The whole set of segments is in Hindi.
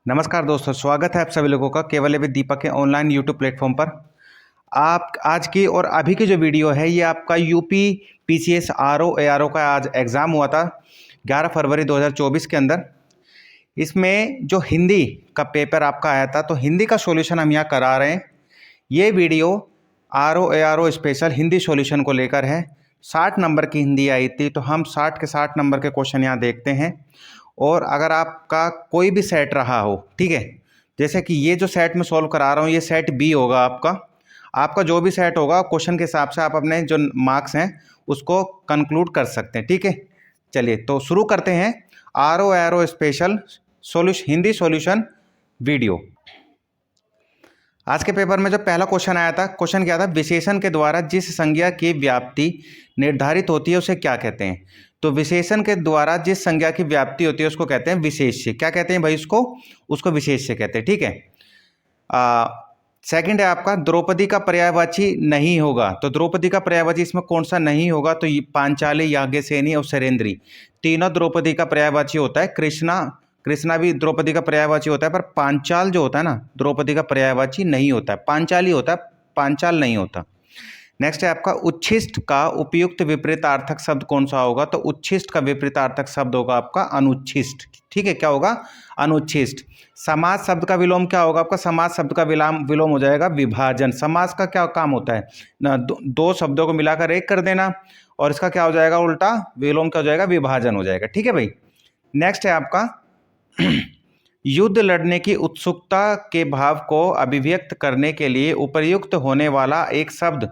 नमस्कार दोस्तों, स्वागत है आप सभी लोगों का केवल विद दीपक के ऑनलाइन यूट्यूब प्लेटफॉर्म पर। आप आज की और अभी की जो वीडियो है ये आपका यूपी पीसीएस आरओ एआरओ का आज एग्ज़ाम हुआ था 11 फरवरी 2024 के अंदर। इसमें जो हिंदी का पेपर आपका आया था तो हिंदी का सॉल्यूशन हम यहाँ करा रहे हैं। ये video RO ARO special Hindi solution को लेकर है। 60 नंबर की हिंदी आई थी तो हम 60 के 60 नंबर के क्वेश्चन यहाँ देखते हैं। और अगर आपका कोई भी सेट रहा हो, ठीक है, जैसे कि ये जो सेट मैं सॉल्व करा रहा हूँ ये सेट बी होगा आपका। आपका जो भी सेट होगा क्वेश्चन के हिसाब से आप अपने जो मार्क्स हैं उसको कंक्लूड कर सकते हैं, ठीक है। चलिए तो शुरू करते हैं RO ARO special solution Hindi solution video. आज के पेपर में जो पहला क्वेश्चन आया था, क्वेश्चन क्या था, विशेषण के द्वारा जिस संज्ञा की व्याप्ति निर्धारित होती है उसे क्या कहते हैं। तो विशेषण के द्वारा जिस संज्ञा की व्याप्ति होती है उसको कहते हैं विशेष्य। क्या कहते हैं भाई उसको विशेष्य कहते हैं, ठीक है। सेकंड है आपका द्रौपदी का पर्यायवाची नहीं होगा। तो द्रौपदी का पर्यायवाची इसमें कौन सा नहीं होगा, तो पांचाली, याज्ञसेनी और शैलेंद्री तीनों द्रौपदी का पर्यायवाची होता है। कृष्णा भी द्रौपदी का पर्यायवाची होता है, पर पांचाल जो होता है ना द्रौपदी का पर्यायवाची नहीं होता है, पांचाली होता है, पांचाल नहीं होता। नेक्स्ट है आपका उच्छिष्ट का उपयुक्त विपरीतार्थक शब्द कौन सा होगा। तो उच्छिष्ट का विपरीतार्थक शब्द होगा आपका अनुच्छिष्ट, ठीक है। क्या होगा, अनुच्छिष्ट। समास शब्द का विलोम क्या होगा आपका, समास शब्द का विलोम हो जाएगा विभाजन। समास का क्या काम होता है ना, दो शब्दों को मिलाकर एक कर देना, और इसका क्या हो जाएगा उल्टा विलोम क्या हो जाएगा, विभाजन हो जाएगा, ठीक है भाई। नेक्स्ट है आपका युद्ध लड़ने की उत्सुकता के भाव को अभिव्यक्त करने के लिए उपयुक्त होने वाला एक शब्द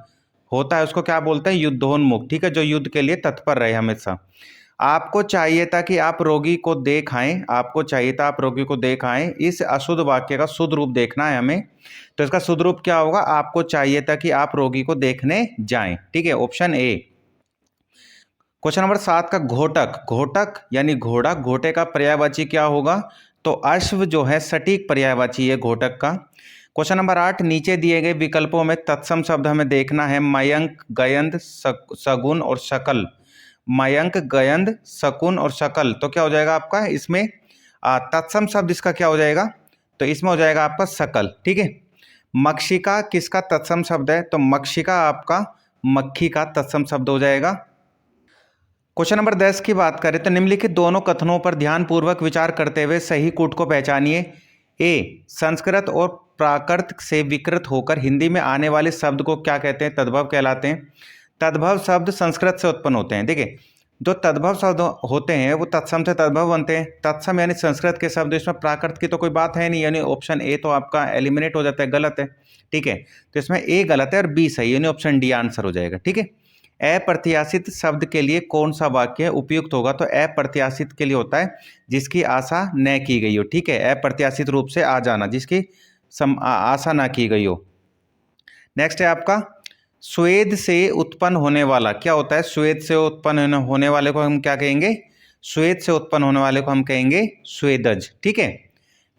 होता है, उसको क्या बोलते हैं, युद्धोन्मुख, ठीक है, जो युद्ध के लिए तत्पर रहे हमेशा। आपको चाहिए था कि आप रोगी को देख आएं, आपको चाहिए था आप रोगी को देख आएं। इस अशुद्ध वाक्य का शुद्ध रूप देखना है हमें, तो इसका शुद्ध रूप क्या होगा, आपको चाहिए था कि आप रोगी को देखने जाएं, ठीक है, ऑप्शन ए। क्वेश्चन नंबर 7 का घोटक, घोटक यानी घोड़ा, घोटे का पर्यायवाची क्या होगा, तो अश्व जो है सटीक पर्यायवाची है घोटक का। क्वेश्चन नंबर 8 नीचे दिए गए विकल्पों में तत्सम शब्द हमें देखना है, मयंक, गयंद, सगुन और शकल। मयंक, गयंद, शकुन और शकल, तो क्या हो जाएगा आपका इसमें तत्सम शब्द इसका क्या हो जाएगा, तो इसमें हो जाएगा आपका सकल, ठीक है। मक्षिका किसका तत्सम शब्द है, तो मक्षिका आपका मक्खी का तत्सम शब्द हो जाएगा। क्वेश्चन नंबर 10 की बात करें तो निम्नलिखित दोनों कथनों पर ध्यानपूर्वक विचार करते हुए सही कूट को पहचानिए। ए, संस्कृत और प्राकृत से विकृत होकर हिंदी में आने वाले शब्द को क्या कहते हैं, तद्भव कहलाते हैं। तद्भव शब्द संस्कृत से उत्पन्न होते हैं, देखिए जो तद्भव शब्द होते हैं वो तत्सम से तद्भव बनते हैं। तत्सम यानी संस्कृत के शब्द, इसमें प्राकृत की तो कोई बात है नहीं, यानी ऑप्शन ए तो आपका एलिमिनेट हो जाता है, गलत है, ठीक है। तो इसमें ए गलत है और बी सही, यानी ऑप्शन डी आंसर हो जाएगा, ठीक है। अप्रत्याशित शब्द के लिए कौन सा वाक्य उपयुक्त होगा, तो अप्रत्याशित के लिए होता है जिसकी आशा न की गई हो, ठीक है, अप्रत्याशित रूप से आ जाना, जिसकी आशा ना की गई हो। नेक्स्ट है आपका स्वेद से उत्पन्न होने वाला, क्या होता है, स्वेद से उत्पन्न होने वाले को हम क्या कहेंगे, स्वेद से उत्पन्न होने वाले को हम कहेंगे स्वेदज, ठीक है।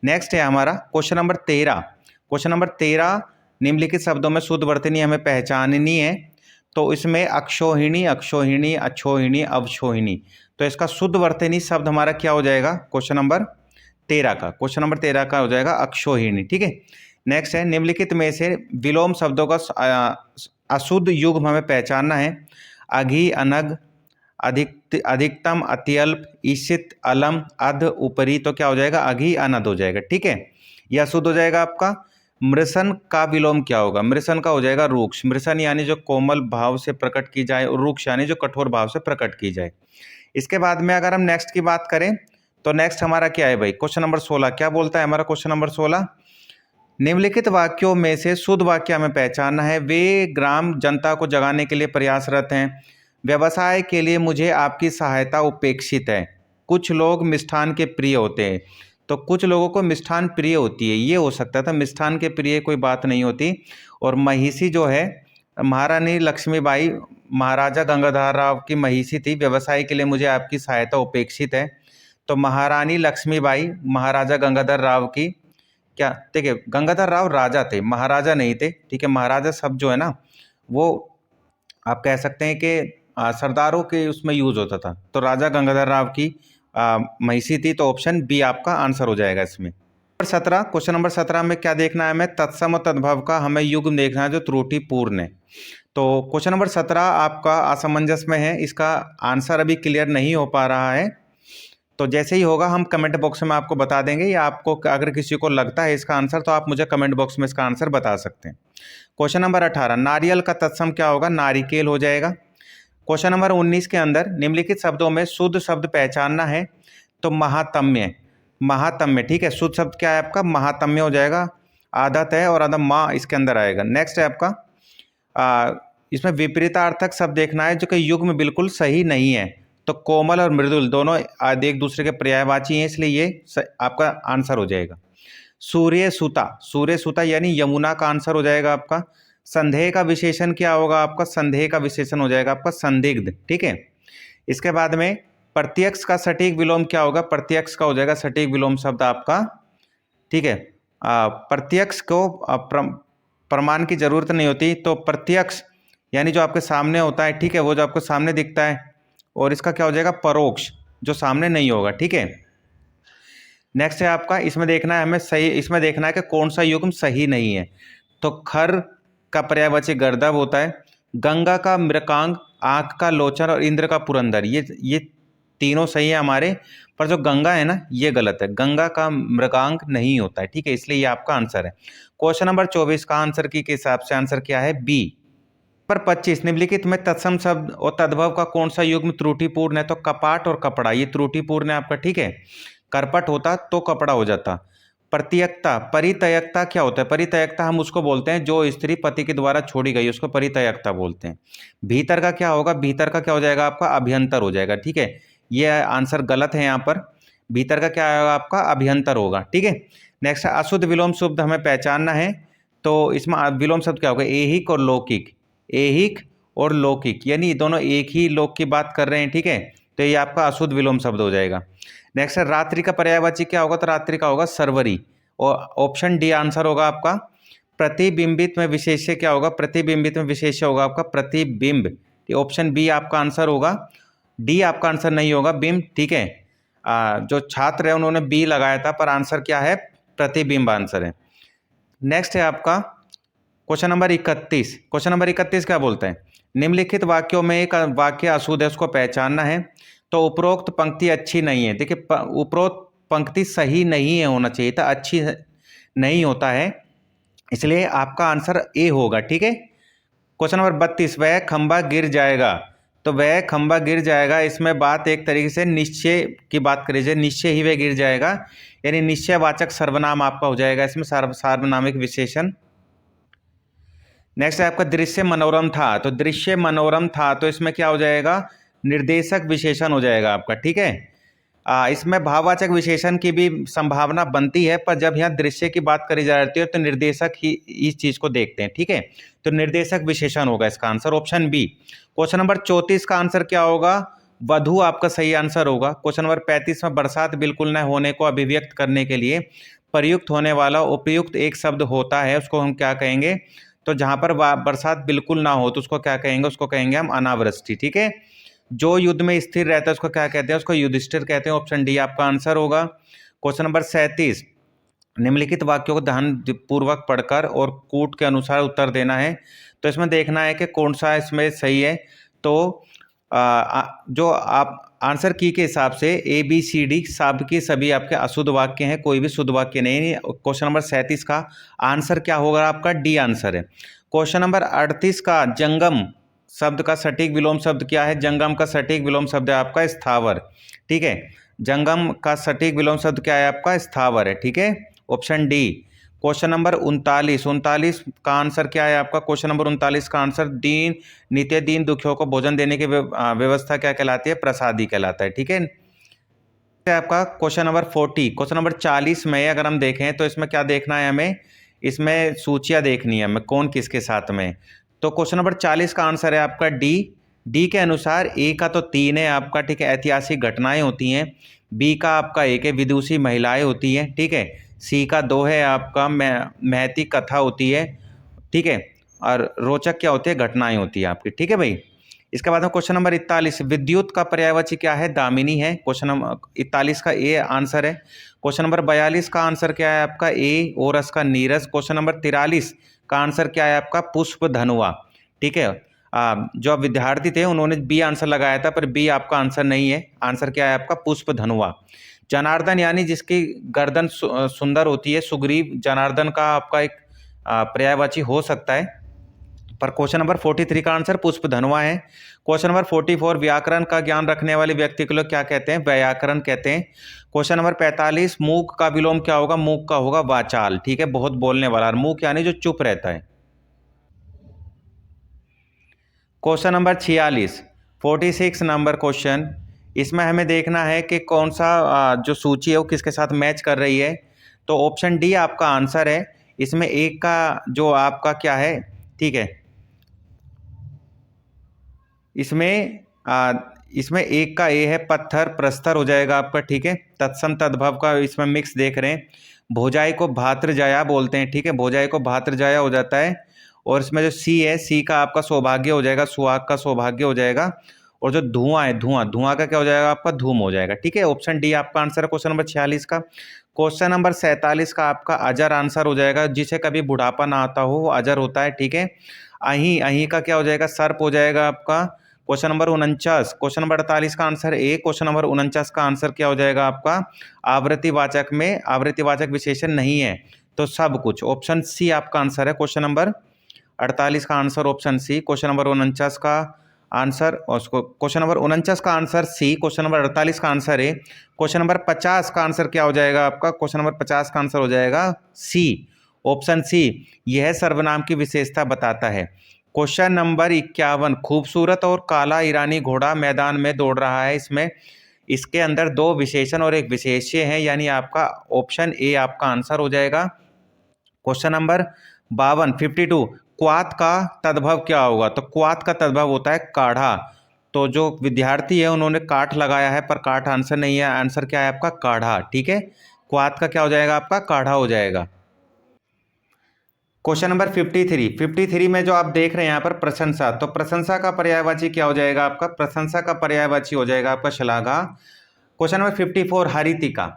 नेक्स्ट है हमारा क्वेश्चन नंबर 13। क्वेश्चन नंबर 13 निम्नलिखित शब्दों में शुद्ध वर्तनी हमें पहचाननी है। तो इसमें अक्षोहिणी, अक्षोहिणी, अक्षोहिणी, अवक्षोहिणी, तो इसका शुद्ध वर्तनी शब्द हमारा क्या हो जाएगा, क्वेश्चन नंबर 13 का, क्वेश्चन नंबर 13 का हो जाएगा अक्षोहिणी, ठीक है। नेक्स्ट है निम्नलिखित में से विलोम शब्दों का अशुद्ध युग्म हमें पहचानना है। अघि, अनग, अधिकतम, अत्यल्प, ईशित, अलम, अध, ऊपरी, तो क्या हो जाएगा अघि अनद हो जाएगा, ठीक है, यह अशुद्ध हो जाएगा आपका। मृषण का विलोम क्या होगा, मृषण का हो जाएगा रूक्ष। मृषण यानी जो कोमल भाव से प्रकट की जाए, और रूक्ष यानी जो कठोर भाव से प्रकट की जाए। इसके बाद में अगर हम नेक्स्ट की बात करें तो नेक्स्ट हमारा क्या है भाई, क्वेश्चन नंबर 16 क्या बोलता है हमारा, क्वेश्चन नंबर 16 निम्नलिखित वाक्यों में से शुद्ध वाक्य हमें पहचानना है। वे ग्राम जनता को जगाने के लिए प्रयासरत हैं। व्यवसाय के लिए मुझे आपकी सहायता अपेक्षित है। कुछ लोग मिष्ठान के प्रिय होते हैं, तो कुछ लोगों को मिष्ठान प्रिय होती है, ये हो सकता था, मिष्ठान के प्रिय कोई बात नहीं होती। और महिषी जो है महारानी लक्ष्मीबाई महाराजा गंगाधर राव की महिषी थी। व्यवसाय के लिए मुझे आपकी सहायता अपेक्षित है, तो महारानी लक्ष्मीबाई महाराजा गंगाधर राव की, क्या देखिए गंगाधर राव राजा थे, महाराजा नहीं थे, ठीक है। महाराजा शब्द जो है ना वो आप कह सकते हैं कि सरदारों के उसमें यूज होता था, तो राजा गंगाधर राव की महिषी थी, तो ऑप्शन बी आपका आंसर हो जाएगा इसमें। क्वेश्चन नंबर 17 में क्या देखना है हमें? तत्सम और तद्भव का हमें युग्म देखना है जो त्रुटिपूर्ण है। तो क्वेश्चन नंबर 17 आपका असमंजस में है, इसका आंसर अभी क्लियर नहीं हो पा रहा है। तो जैसे ही होगा हम कमेंट बॉक्स में आपको बता देंगे, या आपको अगर किसी को लगता है इसका आंसर तो आप मुझे कमेंट बॉक्स में इसका आंसर बता सकते हैं। क्वेश्चन नंबर 18, नारियल का तत्सम क्या होगा? नारिकेल हो जाएगा। क्वेश्चन नंबर 19 के अंदर निम्नलिखित शब्दों में शुद्ध शब्द पहचानना है, तो महात्म्य, महात्म्य, ठीक है। शुद्ध शब्द क्या है आपका? महात्म्य हो जाएगा। आदत है और अदम माँ इसके अंदर आएगा। नेक्स्ट है आपका इसमें विपरीतार्थक शब्द देखना है जो कि युग्म बिल्कुल सही नहीं है। तो कोमल और मृदुल दोनों एक दूसरे के पर्यायवाची हैं, इसलिए ये आपका आंसर हो जाएगा। सूर्य सुता, सूर्य सुता यानी यमुना का आंसर हो जाएगा आपका। संदेह का विशेषण क्या होगा आपका? संदेह का विशेषण हो जाएगा आपका संदिग्ध, ठीक है। इसके बाद में प्रत्यक्ष का सटीक विलोम क्या होगा? प्रत्यक्ष का हो जाएगा सटीक विलोम शब्द आपका, ठीक है। प्रत्यक्ष को प्रमाण की जरूरत नहीं होती, तो प्रत्यक्ष यानी जो आपके सामने होता है, ठीक है, वो जो आपको सामने दिखता है। और इसका क्या हो जाएगा? परोक्ष, जो सामने नहीं होगा, ठीक है। नेक्स्ट है आपका, इसमें देखना है हमें सही, इसमें देखना है कि कौन सा युग्म सही नहीं है। तो खर का पर्यायवाची गर्दभ होता है, गंगा का मृकांग, आंख का लोचन और इंद्र का पुरंदर, ये तीनों सही है हमारे, पर जो गंगा है ना ये गलत है। गंगा का मृगांग नहीं होता है, ठीक है, इसलिए ये आपका आंसर है। क्वेश्चन नंबर 24 का आंसर की के हिसाब से आंसर क्या है? बी। पर 25, निम्नलिखित में तत्सम शब्द और तद्भव का कौन सा युग्म त्रुटिपूर्ण है? तो कपाट और कपड़ा, ये त्रुटिपूर्ण है आपका, ठीक है। करपट होता तो कपड़ा हो जाता। परित्यक्ता, परित्यक्ता क्या होता है? परित्यक्ता हम उसको बोलते हैं जो स्त्री पति के द्वारा छोड़ी गई, उसको परित्यक्ता बोलते हैं। भीतर का क्या होगा? भीतर का क्या हो जाएगा आपका? अभ्यंतर हो जाएगा, ठीक है। ये आंसर गलत है यहाँ पर। भीतर का क्या आएगा आपका? अभ्यंतर होगा, ठीक है। नेक्स्ट, अशुद्ध विलोम शब्द हमें पहचानना है, तो इसमें विलोम शब्द क्या होगा? ऐहिक और लौकिक, ऐहिक और लौकिक यानी दोनों एक ही लोक की बात कर रहे हैं, ठीक है। तो ये आपका अशुद्ध विलोम शब्द हो जाएगा। नेक्स्ट है रात्रि का पर्यायवाची क्या होगा? तो रात्रि का होगा सर्वरी, और ऑप्शन डी आंसर होगा आपका। प्रतिबिंबित में विशेष्य क्या होगा? प्रतिबिंबित में विशेष्य होगा आपका प्रतिबिंब, ऑप्शन बी आपका आंसर होगा। डी आपका आंसर नहीं होगा, बिंब, ठीक है। जो छात्र है उन्होंने बी लगाया था, पर आंसर क्या है? प्रतिबिंब आंसर है। नेक्स्ट है आपका क्वेश्चन नंबर 31। क्वेश्चन नंबर 31 क्या बोलते हैं? निम्नलिखित वाक्यों में एक वाक्य अशुद्ध है, उसको पहचानना है। तो उपरोक्त पंक्ति अच्छी नहीं है, देखिए उपरोक्त पंक्ति सही नहीं है, होना चाहिए था, अच्छी नहीं होता है, इसलिए आपका आंसर ए होगा, ठीक है। क्वेश्चन नंबर 32, वह खंबा गिर जाएगा, तो वह खंबा गिर जाएगा, इसमें बात एक तरीके से निश्चय की बात करी जाए, निश्चय ही वह गिर जाएगा, यानी निश्चयवाचक सर्वनाम आपका हो जाएगा इसमें, सार्वनामिक विशेषण। नेक्स्ट है आपका दृश्य मनोरम था, तो दृश्य मनोरम था, तो इसमें क्या हो जाएगा? निर्देशक विशेषण हो जाएगा आपका, ठीक है। इसमें भाववाचक विशेषण की भी संभावना बनती है, पर जब यहाँ दृश्य की बात करी जा रही है तो निर्देशक ही इस चीज को देखते हैं, ठीक है। तो निर्देशक विशेषण होगा इसका answer, option B. Question number 34 का आंसर क्या होगा? वधु आपका सही आंसर होगा। क्वेश्चन नंबर 35 में बरसात बिल्कुल न होने को अभिव्यक्त करने के लिए प्रयुक्त होने वाला उपयुक्त एक शब्द होता है, उसको हम क्या कहेंगे? तो जहां पर बरसात बिल्कुल ना हो तो उसको क्या कहेंगे? उसको कहेंगे हम अनावृष्टि, ठीक है। जो युद्ध में स्थिर रहता है उसको क्या कहते हैं? उसको युधिष्ठिर कहते हैं, ऑप्शन डी आपका आंसर होगा। क्वेश्चन नंबर 37, निम्नलिखित वाक्यों को ध्यानपूर्वक पढ़कर और कूट के अनुसार उत्तर देना है। तो इसमें देखना है कि कौन सा इसमें सही है। तो जो आप आंसर की के हिसाब से ए बी सी डी सब के सभी आपके अशुद्ध वाक्य हैं, कोई भी शुद्ध वाक्य नहीं है। क्वेश्चन नंबर 37 का आंसर क्या होगा आपका? डी आंसर है। क्वेश्चन नंबर 38 का जंगम शब्द का सटीक विलोम शब्द क्या है? जंगम का सटीक विलोम शब्द है आपका स्थावर, ठीक है। जंगम का सटीक विलोम शब्द क्या है आपका? स्थावर है, ठीक है, ऑप्शन डी। क्वेश्चन नंबर 39 का आंसर क्या है आपका? क्वेश्चन नंबर 39 का आंसर दीन नित्य दीन दुखियों को भोजन देने की व्यवस्था क्या कहलाती है? प्रसादी कहलाता है, ठीक है। आपका क्वेश्चन नंबर 40, क्वेश्चन नंबर 40 में अगर हम देखें तो इसमें क्या देखना है हमें? इसमें सूचियां देखनी है हमें, कौन किसके साथ में। तो क्वेश्चन नंबर 40 का आंसर है आपका डी। डी के अनुसार ए का तो 3 है आपका, ठीक है, ऐतिहासिक घटनाएं होती हैं। बी का आपका 1 है, विदुषी महिलाएं होती हैं, ठीक है। सी का 2 है आपका, महती कथा होती है, ठीक है। और रोचक क्या होती है? घटनाएं होती है आपकी, ठीक है भाई। इसके बाद में क्वेश्चन नंबर 41, विद्युत का पर्यायवाची क्या है? दामिनी है। क्वेश्चन नंबर 41 का ए आंसर है। क्वेश्चन नंबर 42 का आंसर क्या है आपका? ए ओरस का नीरस। क्वेश्चन नंबर 43 का आंसर क्या है आपका? पुष्प धनुआ। ठीक है, जो विद्यार्थी थे उन्होंने बी आंसर लगाया था, पर बी आपका आंसर नहीं है। आंसर क्या है आपका? पुष्प धनुआ। जनार्दन यानी जिसकी गर्दन सुंदर होती है, सुग्रीव जनार्दन का आपका एक पर्यायवाची हो सकता है, पर क्वेश्चन नंबर 43 का आंसर पुष्प धनुआ है। क्वेश्चन नंबर 44, व्याकरण का ज्ञान रखने वाले व्यक्ति को लोग क्या कहते हैं? व्याकरण कहते हैं। क्वेश्चन नंबर 45, मूक का विलोम क्या होगा? मूक का होगा वाचाल। ठीक है, बहुत बोलने वाला। मूक यानी जो चुप रहता है। क्वेश्चन नंबर 46, 46 नंबर क्वेश्चन, इसमें हमें देखना है कि कौन सा जो सूची है वो किसके साथ मैच कर रही है। तो ऑप्शन डी आपका आंसर है। इसमें एक का जो आपका क्या है, ठीक है, इसमें एक का ए है, पत्थर प्रस्तर हो जाएगा आपका। ठीक है, तत्सम तद्भव का इसमें मिक्स देख रहे हैं। भोजाई को भातृजाया बोलते हैं। ठीक है, भोजाई को भातृजाया हो जाता है। और इसमें जो सी है, सी का आपका सौभाग्य हो जाएगा, सुहाग का सौभाग्य हो जाएगा। और जो धुआं है, धुआं का क्या हो जाएगा आपका? धूम हो जाएगा। ठीक है, ऑप्शन डी आपका आंसर है क्वेश्चन नंबर 46 का। क्वेश्चन नंबर 47 का आपका अजर आंसर हो जाएगा। जिसे कभी बुढ़ापा ना आता हो वो अजर होता है। ठीक है, अहीं अहीं का क्या हो जाएगा? सर्प हो जाएगा आपका। क्वेश्चन नंबर 49, क्वेश्चन नंबर 48 का आंसर ए। क्वेश्चन नंबर 49 का आंसर क्या हो जाएगा आपका? आवृत्तिवाचक में आवृत्तिवाचक विशेषण नहीं है, तो सब कुछ। ऑप्शन सी आपका आंसर है क्वेश्चन नंबर 48 का answer option C. Question number 49 का आंसर, और उसको क्वेश्चन नंबर 49 का आंसर सी। क्वेश्चन नंबर 48 का आंसर ए। क्वेश्चन नंबर 50 का आंसर क्या हो जाएगा आपका? क्वेश्चन नंबर 50 का आंसर हो जाएगा सी, ऑप्शन सी। यह सर्वनाम की विशेषता बताता है। क्वेश्चन नंबर 51, खूबसूरत और काला ईरानी घोड़ा मैदान में दौड़ रहा है। इसके अंदर दो विशेषण और एक विशेष्य है, यानी आपका ऑप्शन ए आपका आंसर हो जाएगा। क्वेश्चन नंबर 52, 52, क्वात का तद्भव क्या होगा? तो क्वात का तद्भव होता है काढ़ा। तो जो विद्यार्थी है उन्होंने काठ लगाया है, पर काठ आंसर नहीं है। आंसर क्या है आपका? काढ़ा। ठीक है, क्वात का क्या हो जाएगा आपका? काढ़ा हो जाएगा। क्वेश्चन नंबर 53, 53 में जो आप देख रहे हैं यहाँ पर प्रशंसा, तो प्रशंसा का पर्यायवाची क्या हो जाएगा आपका? प्रशंसा का पर्यायवाची हो जाएगा आपका श्लाघा। क्वेश्चन नंबर 54, हरितिका,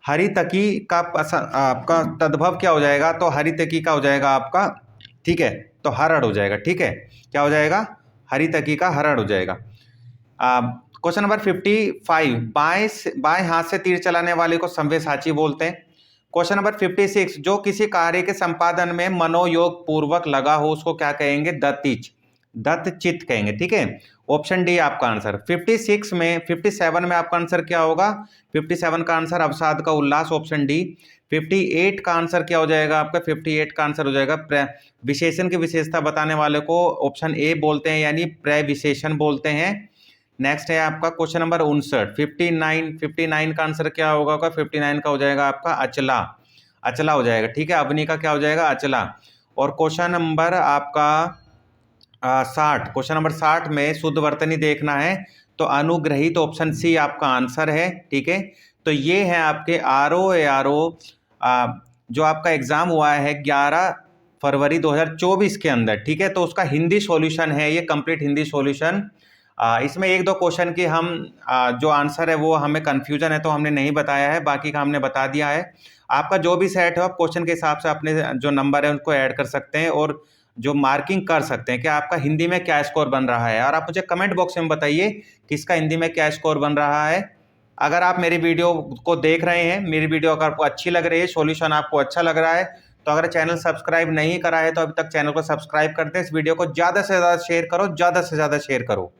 हरितकी का आपका तद्भव क्या हो जाएगा? तो हरितकी का हो जाएगा आपका, ठीक है, तो हरड़ हो जाएगा। ठीक है, क्या हो जाएगा? हरितकी का हरड़ हो जाएगा। क्वेश्चन नंबर 55, बाएं हाथ से तीर चलाने वाले को सव्यसाची बोलते हैं। क्वेश्चन नंबर 56, जो किसी कार्य के संपादन में मनोयोग पूर्वक लगा हो उसको क्या कहेंगे? दत्तचित्त कहेंगे। ठीक है, ऑप्शन डी आपका आंसर। 57 में आपका आंसर क्या होगा? 57 का आंसर अवसाद का उल्लास, ऑप्शन डी। 58 का आंसर क्या हो जाएगा आपका? 58 का आंसर हो जाएगा विशेषण की विशेषता बताने वाले को ऑप्शन ए बोलते हैं, यानी प्रविशेषण बोलते हैं। नेक्स्ट है आपका क्वेश्चन नंबर 59, 59 का आंसर क्या होगा? 59 का हो जाएगा आपका अचला, अचला हो जाएगा। ठीक है, अवनी का क्या हो जाएगा? अचला। और क्वेश्चन नंबर आपका 60, क्वेश्चन नंबर 60 में शुद्ध वर्तनी देखना है, तो अनुग्रहित ऑप्शन सी आपका आंसर है। ठीक है, तो ये है आपके आरओ जो आपका एग्जाम हुआ है 11 फरवरी 2024 के अंदर। ठीक है, तो उसका हिंदी सॉल्यूशन है ये, कंप्लीट हिंदी सॉल्यूशन। इसमें एक दो क्वेश्चन की हम जो आंसर है वो हमें कंफ्यूजन है तो हमने नहीं बताया है, बाकी का हमने बता दिया है। आपका जो भी सेट है आप क्वेश्चन के हिसाब से अपने जो नंबर है उनको ऐड कर सकते हैं और जो मार्किंग कर सकते हैं कि आपका हिंदी में क्या स्कोर बन रहा है। और आप मुझे कमेंट बॉक्स में बताइए किसका हिंदी में क्या स्कोर बन रहा है। अगर आप मेरी वीडियो को देख रहे हैं, मेरी वीडियो अगर आपको अच्छी लग रही है, सॉल्यूशन आपको अच्छा लग रहा है, तो अगर चैनल सब्सक्राइब नहीं करा है तो अभी तक चैनल को सब्सक्राइब कर दें। इस वीडियो को ज़्यादा से ज़्यादा शेयर करो, ज़्यादा से ज़्यादा शेयर करो।